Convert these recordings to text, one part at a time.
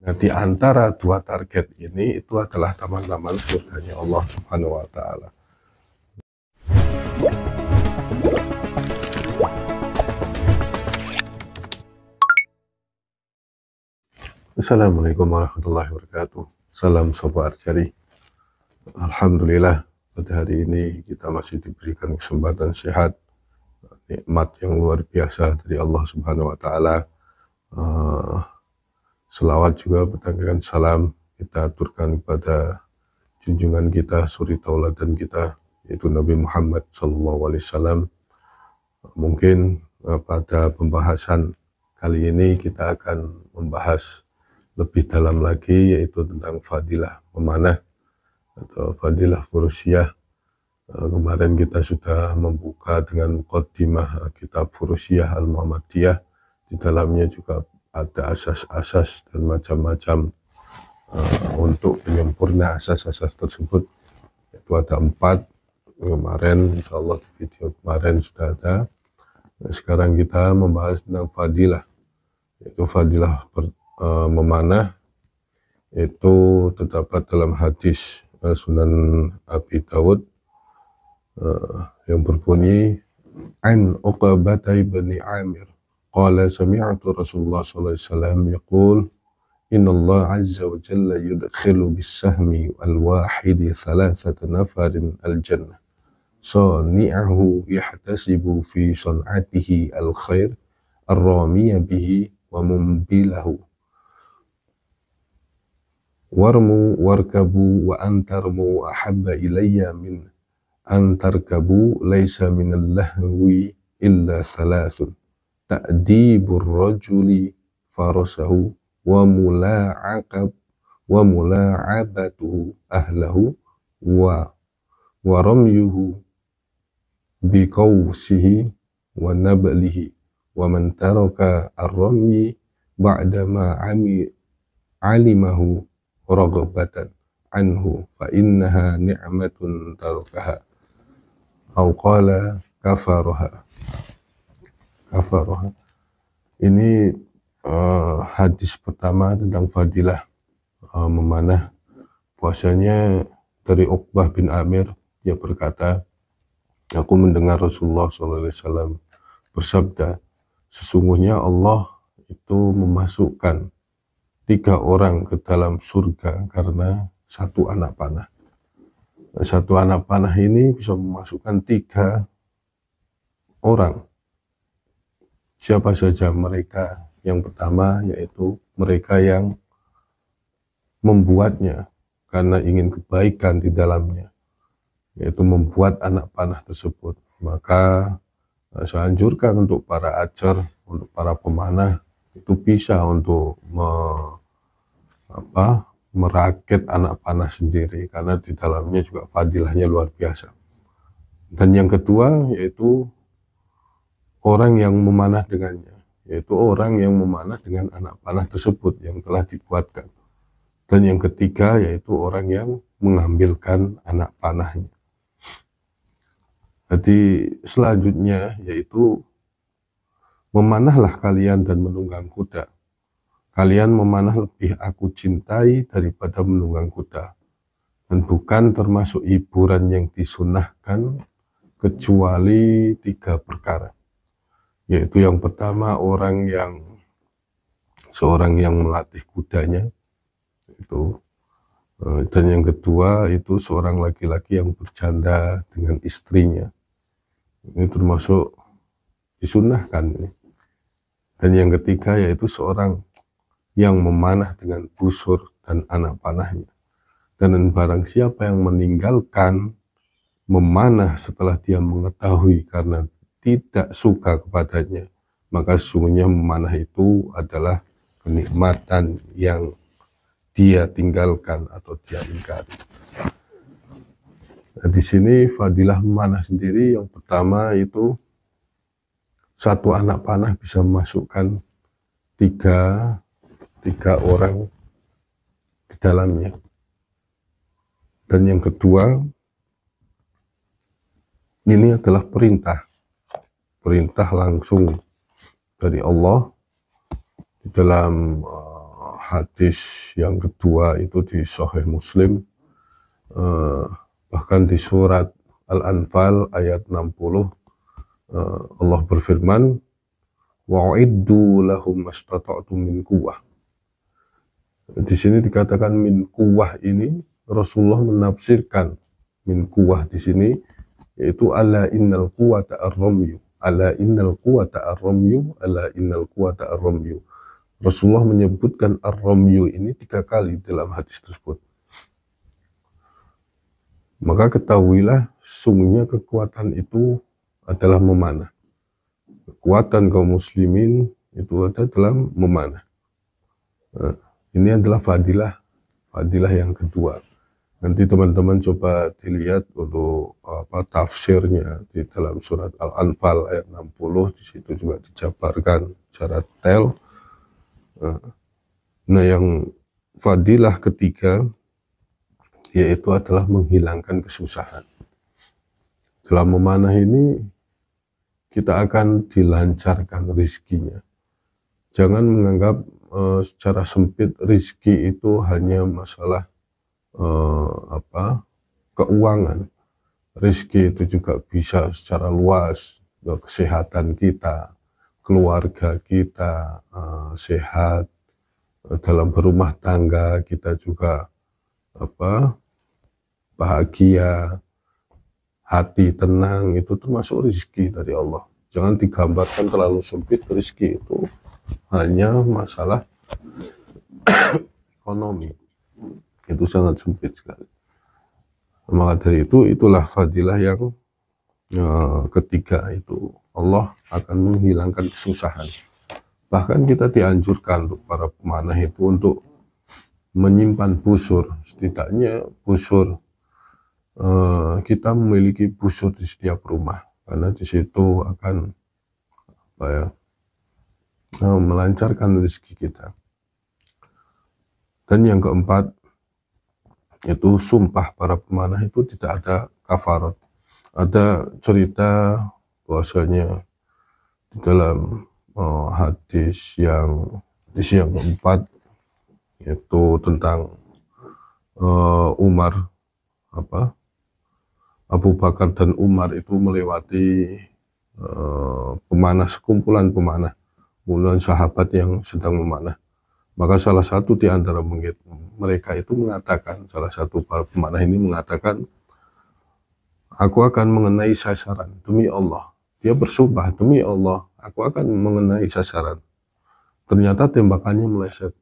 Nah, di antara dua target ini itu adalah taman-taman surganya Allah Subhanahu wa Ta'ala. Assalamualaikum warahmatullahi wabarakatuh. Salam Sobat Archery. Alhamdulillah, pada hari ini kita masih diberikan kesempatan sehat, nikmat yang luar biasa dari Allah Subhanahu wa Ta'ala. Selawat juga bertanggakan salam kita aturkan kepada junjungan kita, suri tauladan kita, yaitu Nabi Muhammad SAW. Mungkin pada pembahasan kali ini kita akan membahas lebih dalam lagi, yaitu tentang fadilah memanah atau fadilah furusyah. Kemarin kita sudah membuka dengan muqaddimah kitab Furusyah Al-Muhammadiyah. Di dalamnya juga ada asas-asas dan macam-macam untuk penyempurna asas-asas tersebut, itu ada 4 kemarin, insya Allah di video kemarin sudah ada. Nah, sekarang kita membahas tentang fadilah, yaitu fadilah memanah. Itu terdapat dalam hadis Sunan Abi Dawud yang berbunyi, an Uqbah bin Amir qala sami'tu Rasulullah sallallahu alaihi wasallam yaqul inna Allah azza wa jalla yudkhilu bis-sahmi al-wahidi thalathata nafarin al-jannah sani'ahu yahtasibu fi sun'atihi al-khair ar-ramiya bihi wa mumbilahu warmu warkabu wa antarmu ahabba ilayya min antarkabu laysa minal lahwi illa thalathun ta'dibur rajuli farasahu wa mula'abatuhu ahlahu wa ramyuhu biqawsihi wa nablihi wa man taraka ar-ramyi ba'dama alimahu raghbatan anhu fa innaha ni'matun tarakaha aw qala kafaraha. Ini hadis pertama tentang fadilah memanah. Puasanya dari Uqbah bin Amir, dia berkata, aku mendengar Rasulullah SAW bersabda, sesungguhnya Allah itu memasukkan 3 orang ke dalam surga karena 1 anak panah. 1 anak panah ini bisa memasukkan 3 orang. Siapa saja mereka? Yang pertama yaitu mereka yang membuatnya karena ingin kebaikan di dalamnya, yaitu membuat anak panah tersebut. Maka saya anjurkan untuk para acer, untuk para pemanah, itu bisa untuk merakit anak panah sendiri, karena di dalamnya juga fadilahnya luar biasa. Dan yang kedua yaitu orang yang memanah dengannya, yaitu orang yang memanah dengan anak panah tersebut yang telah dibuatkan. Dan yang ketiga yaitu orang yang mengambilkan anak panahnya. Jadi selanjutnya yaitu memanahlah kalian dan menunggang kuda. Kalian memanah lebih aku cintai daripada menunggang kuda, dan bukan termasuk hiburan yang disunahkan kecuali 3 perkara. Yaitu yang pertama seorang yang melatih kudanya itu, dan yang kedua itu seorang laki-laki yang berjanda dengan istrinya, ini termasuk disunahkan. Dan yang ketiga yaitu seorang yang memanah dengan busur dan anak panahnya. Dan barang siapa yang meninggalkan memanah setelah dia mengetahui karena tidak suka kepadanya, maka sesungguhnya memanah itu adalah kenikmatan yang dia tinggalkan atau dia ingkari. Nah, di sini fadilah memanah sendiri yang pertama itu 1 anak panah bisa memasukkan 3 orang di dalamnya. Dan yang kedua, ini adalah perintah langsung dari Allah di dalam hadis yang kedua itu di Sahih Muslim, bahkan di surat Al-Anfal ayat 60, Allah berfirman, wa'iddu lahum mastata'tum min quwwah. Di sini dikatakan min quwwah, ini Rasulullah menafsirkan min quwwah di sini yaitu ala innal quwwata ar-ramyu, ala innal quwwata ar-ramyu, ala innal quwwata ar-ramyu. Rasulullah menyebutkan ar-ramyu ini 3 kali dalam hadis tersebut. Maka ketahuilah sungguhnya kekuatan itu adalah memanah. Kekuatan kaum muslimin itu ada dalam memanah. Ini adalah fadilah yang kedua. Nanti teman-teman coba dilihat untuk tafsirnya di dalam surat Al-Anfal ayat 60, di situ juga dijabarkan secara detail. Nah, yang fadilah ketiga yaitu adalah menghilangkan kesusahan. Dalam memanah ini kita akan dilancarkan rezekinya. Jangan menganggap secara sempit rizki itu hanya masalah keuangan. Rizki itu juga bisa secara luas, kesehatan kita, keluarga kita sehat, dalam berumah tangga kita juga bahagia, hati tenang, itu termasuk rizki dari Allah. Jangan digambarkan terlalu sempit rizki itu hanya masalah ekonomi, itu sangat sempit sekali. Maka dari itu, itulah fadilah yang ketiga, itu Allah akan menghilangkan kesusahan. Bahkan kita dianjurkan untuk para pemanah itu untuk menyimpan busur, setidaknya busur, kita memiliki busur di setiap rumah, karena di situ akan melancarkan rezeki kita. Dan yang keempat, itu sumpah para pemanah itu tidak ada kafarat. Ada cerita bahwasanya di dalam hadis yang keempat, itu tentang Abu Bakar dan Umar itu melewati sekumpulan pemanah, kemudian sahabat yang sedang memanah. Maka salah satu di antara mereka itu mengatakan, salah satu para pemanah ini mengatakan, aku akan mengenai sasaran, demi Allah. Dia bersumpah, demi Allah, aku akan mengenai sasaran. Ternyata tembakannya meleset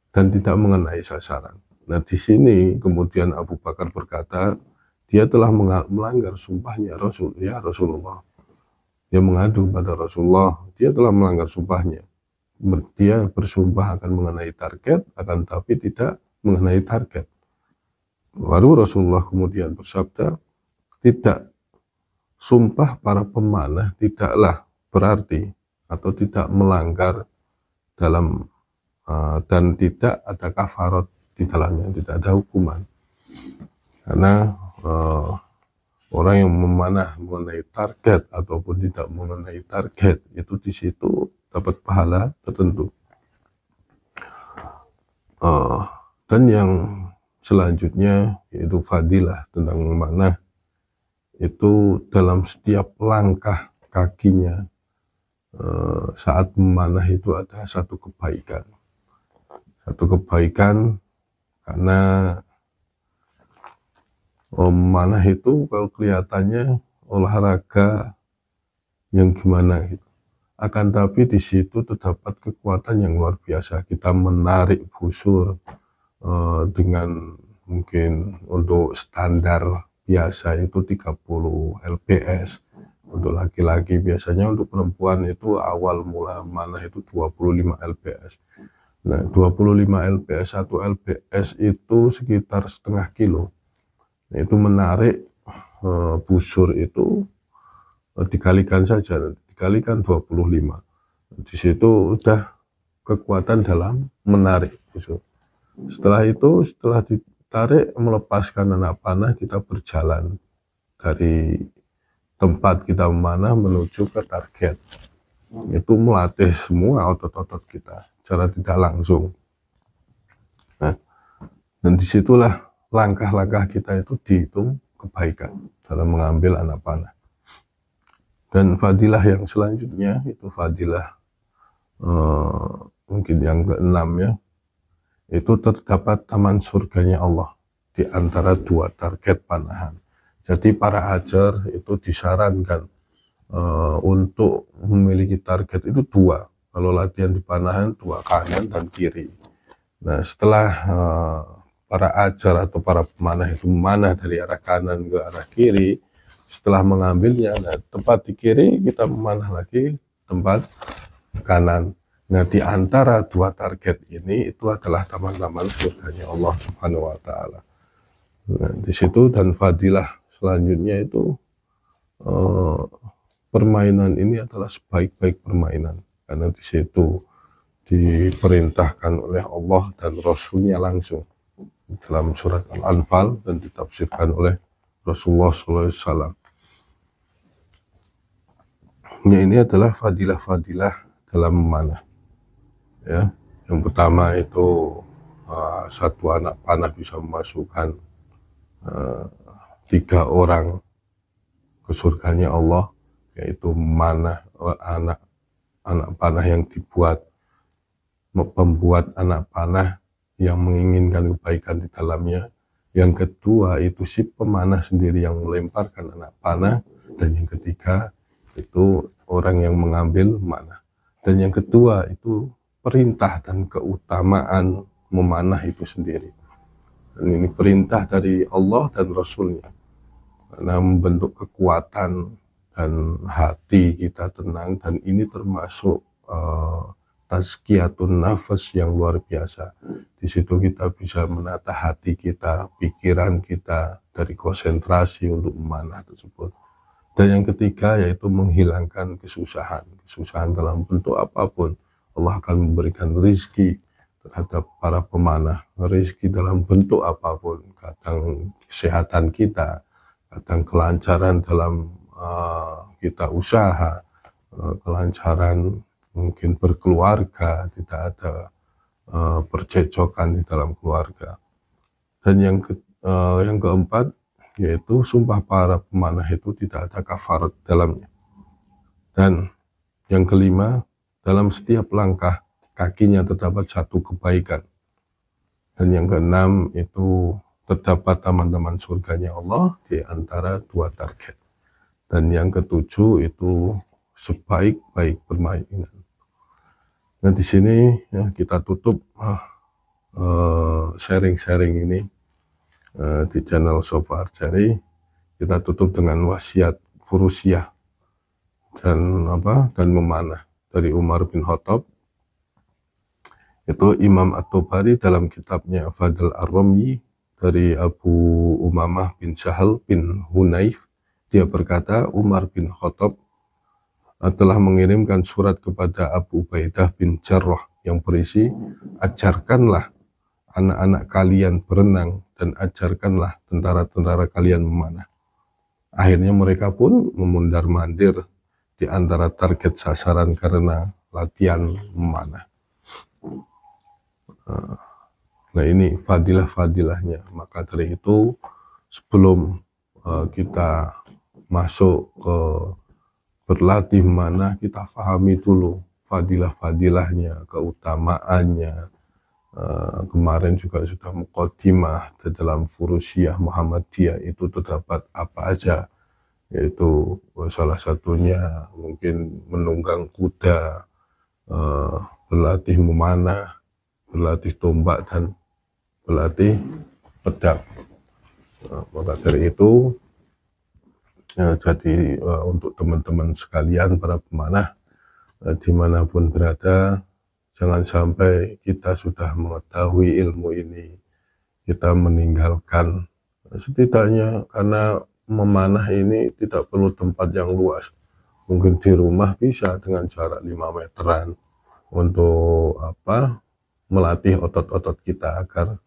dan tidak mengenai sasaran. Nah, di sini kemudian Abu Bakar berkata, dia telah melanggar sumpahnya Rasulullah. Dia mengadu pada Rasulullah, dia telah melanggar sumpahnya. Dia bersumpah akan mengenai target, akan tapi tidak mengenai target. Baru Rasulullah kemudian bersabda, tidak, sumpah para pemanah tidaklah berarti atau tidak melanggar dalam dan tidak ada kafarat di dalamnya, tidak ada hukuman. Karena orang yang memanah mengenai target ataupun tidak mengenai target, itu di situ dapat pahala tertentu. Dan yang selanjutnya yaitu fadilah tentang memanah, itu dalam setiap langkah kakinya saat memanah itu ada satu kebaikan. Karena memanah itu kalau kelihatannya olahraga yang gimana gitu. Akan tapi di situ terdapat kekuatan yang luar biasa. Kita menarik busur dengan mungkin untuk standar biasa itu 30 lps. Untuk laki-laki, biasanya untuk perempuan itu awal mula manah itu 25 lps. Nah, 25 lps, 1 lps itu sekitar setengah kilo. Nah, itu menarik busur itu dikalikan saja, dikalikan 25. Di situ udah kekuatan dalam menarik busur. Setelah itu, setelah ditarik melepaskan anak panah, kita berjalan dari tempat kita memanah menuju ke target. Itu melatih semua otot-otot kita secara tidak langsung. disitulah langkah-langkah kita itu dihitung kebaikan dalam mengambil anak panah. Dan fadilah yang selanjutnya itu fadilah mungkin yang keenam ya, itu terdapat taman surganya Allah di antara dua target panahan. Jadi para ajar itu disarankan untuk memiliki target itu dua. Kalau latihan di panahan, dua, kanan dan kiri. Nah, setelah para ajar atau para pemanah itu memanah dari arah kanan ke arah kiri, setelah mengambilnya, nah, tempat di kiri kita memanah lagi tempat kanan. Nah, di antara dua target ini itu adalah taman-taman surganya Allah Subhanahu wa Ta'ala. Nah, di situ dan fadilah selanjutnya itu permainan ini adalah sebaik-baik permainan, karena di situ diperintahkan oleh Allah dan Rasulnya langsung dalam surat Al-Anfal dan ditafsirkan oleh Rasulullah SAW. Ini adalah fadilah-fadilah dalam memanah. Ya, yang pertama itu satu anak panah bisa memasukkan 3 orang ke surganya Allah, yaitu memanah anak panah yang dibuat pembuat anak panah yang menginginkan kebaikan di dalamnya. Yang kedua itu si pemanah sendiri yang melemparkan anak panah, dan yang ketiga itu orang yang mengambil manah. Dan yang kedua itu perintah dan keutamaan memanah itu sendiri. Dan ini perintah dari Allah dan Rasulnya, karena membentuk kekuatan dan hati kita tenang, dan ini termasuk tazkiyatun nafas yang luar biasa. Di situ kita bisa menata hati kita, pikiran kita dari konsentrasi untuk memanah tersebut. Dan yang ketiga yaitu menghilangkan kesusahan dalam bentuk apapun. Allah akan memberikan rizki terhadap para pemanah, rizki dalam bentuk apapun, kadang kesehatan kita, kadang kelancaran dalam kita usaha, kelancaran mungkin berkeluarga, tidak ada percecokan di dalam keluarga. Dan yang keempat yaitu sumpah para pemanah itu tidak ada kafarat dalamnya. Dan yang kelima, dalam setiap langkah kakinya terdapat satu kebaikan. Dan yang keenam itu terdapat taman-taman surganya Allah di antara dua target. Dan yang ketujuh itu sebaik-baik permainan. Nah, di sini ya, kita tutup sharing-sharing ini di channel Sofa Archery. Kita tutup dengan wasiat furusiah dan memanah dari Umar bin Khattab. Itu Imam At-Tabari dalam kitabnya Fadl Ar-Ramyi dari Abu Umamah bin Sahal bin Hunayf, dia berkata Umar bin Khattab telah mengirimkan surat kepada Abu Ubaidah bin Jarrah yang berisi, ajarkanlah anak-anak kalian berenang dan ajarkanlah tentara-tentara kalian memanah. Akhirnya mereka pun memundar-mandir di antara target sasaran karena latihan memanah. Nah, ini fadilah-fadilahnya. Maka dari itu sebelum kita masuk ke berlatih memanah, kita pahami dulu fadilah-fadilahnya, keutamaannya. Kemarin juga sudah muqaddimah di dalam furusiah Muhammadiyah itu terdapat apa aja, yaitu salah satunya mungkin menunggang kuda, berlatih memanah, berlatih tombak, dan berlatih pedang. Maka dari itu jadi untuk teman-teman sekalian para pemanah dimanapun berada, jangan sampai kita sudah mengetahui ilmu ini kita meninggalkan. Setidaknya karena memanah ini tidak perlu tempat yang luas, mungkin di rumah bisa dengan jarak 5 meteran untuk melatih otot-otot kita agar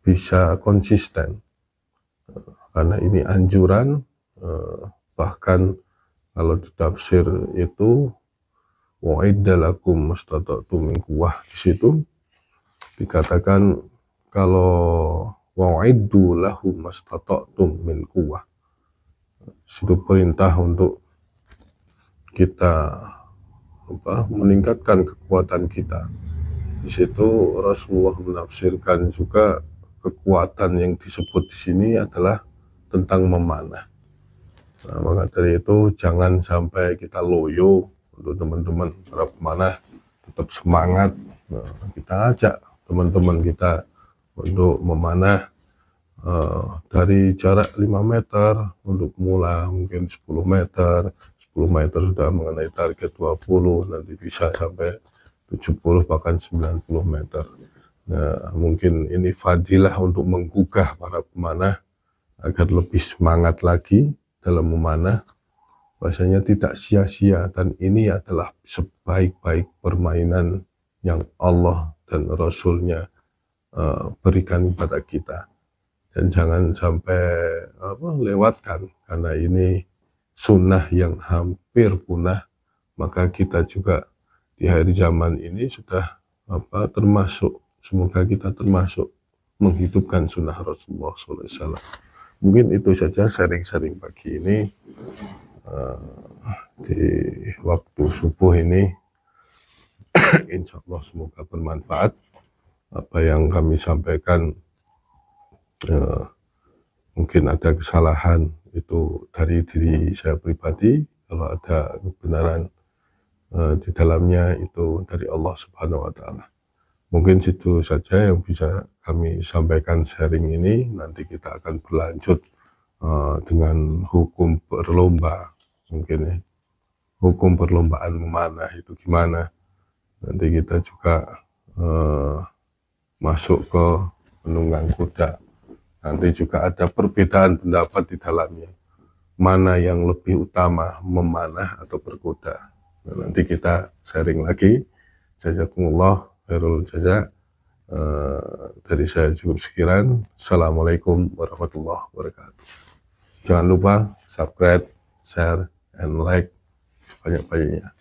bisa konsisten, karena ini anjuran. Bahkan kalau di tafsir itu wa'idda lakum mastata'tum min quwwah, di situ dikatakan kalau wa'iddu lahum mastata'tum min quwwah, itu perintah untuk kita meningkatkan kekuatan kita. Di situ Rasulullah menafsirkan juga kekuatan yang disebut di sini adalah tentang memanah. Nah, maka dari itu jangan sampai kita loyo. Untuk teman-teman para pemanah tetap semangat. Nah, kita ajak teman-teman kita untuk memanah dari jarak 5 meter untuk mulai mungkin 10 meter. 10 meter sudah mengenai target 20, nanti bisa sampai 70 bahkan 90 meter. Nah, mungkin ini fadilah untuk menggugah para pemanah agar lebih semangat lagi dalam memanah. Bahasanya tidak sia-sia, dan ini adalah sebaik-baik permainan yang Allah dan Rasulnya berikan kepada kita. Dan jangan sampai lewatkan, karena ini sunnah yang hampir punah. Maka kita juga di akhir zaman ini sudah termasuk, semoga kita termasuk menghidupkan sunnah Rasulullah SAW. Mungkin itu saja sharing-sharing pagi ini di waktu subuh ini. Insya Allah semoga bermanfaat. Apa yang kami sampaikan mungkin ada kesalahan itu dari diri saya pribadi. Kalau ada kebenaran di dalamnya itu dari Allah Subhanahu wa Ta'ala. Mungkin situ saja yang bisa kami sampaikan sharing ini. Nanti kita akan berlanjut dengan hukum berlomba. Mungkin ya, hukum perlombaan memanah itu gimana. Nanti kita juga masuk ke menunggang kuda. Nanti juga ada perbedaan pendapat di dalamnya. Mana yang lebih utama, memanah atau berkuda. Nah, nanti kita sharing lagi. Jazakumullah khairul jazak. Dari saya cukup sekian. Assalamualaikum warahmatullahi wabarakatuh. Jangan lupa subscribe, share, and like sebanyak-banyaknya.